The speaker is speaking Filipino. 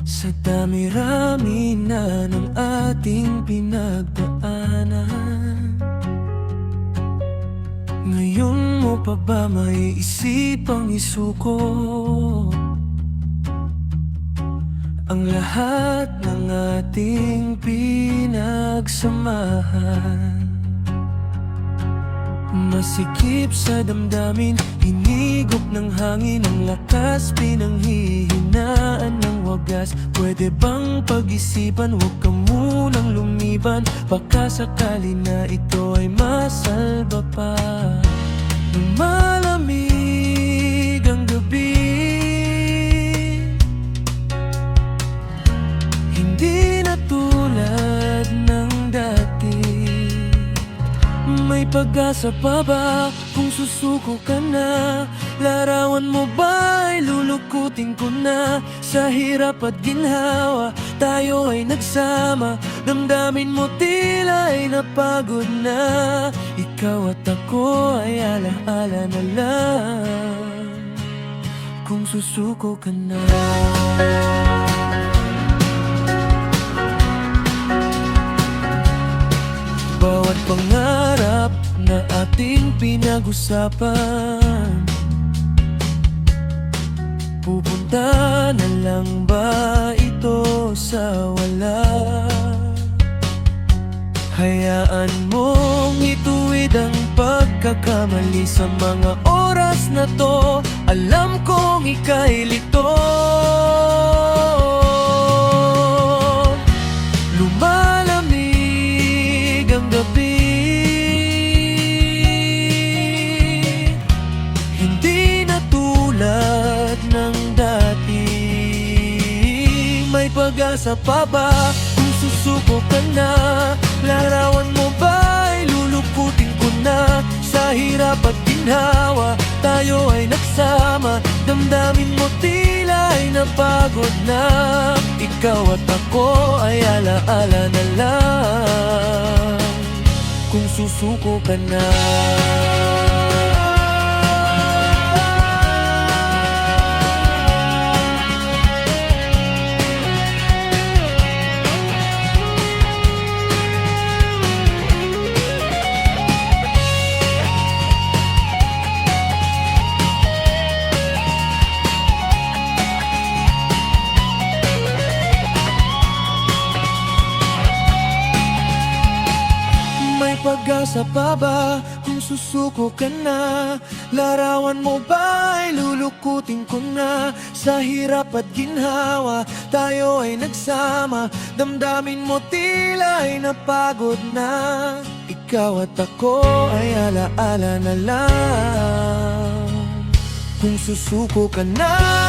Sa dami-rami na ng ating pinagdaanan, ngayon mo pa ba maiisipang isuko ang lahat ng ating pinagsamahan? Masikip sa damdamin, hinigop ng hangin, ang lakas pinanghihinaan ng wagas. Pwede bang pag-isipan, huwag ka munang lumiban, baka sakali na ito ay masalba pa. Lumalamig ang gabi, hindi na tulad ng dati. May pag-asa pa ba kung susuko ka na? Larawan mo ba ay lulukutin ko na? Sa hirap at ginhawa, tayo ay nagsama. Damdamin mo tila ay napagod na. Ikaw at ako ay alaala na lang kung susuko ka na. Bawat pangarap na ating pinag-usapan, pupunta na lang ba ito sa wala? Hayaan mong ituwid ang pagkakamali sa mga oras na to. Alam kong ika'y lito. Lumalamig ang gabi, hindi na tulad ng dati. May pag-asa pa ba kung susuko ka na? Larawan mo ba ay lulukutin ko na? Sa hirap at ginhawa, tayo ay nagsama. Damdamin mo tila ay napagod na. Ikaw at ako ay alaala na lang kung susuko ka na. Pag-asa pa ba kung susuko ka na? Larawan mo ba ay lulukutin ko na? Sa hirap at ginhawa, tayo ay nagsama. Damdamin mo tila ay napagod na. Ikaw at ako ay alaala na lang kung susuko ka na.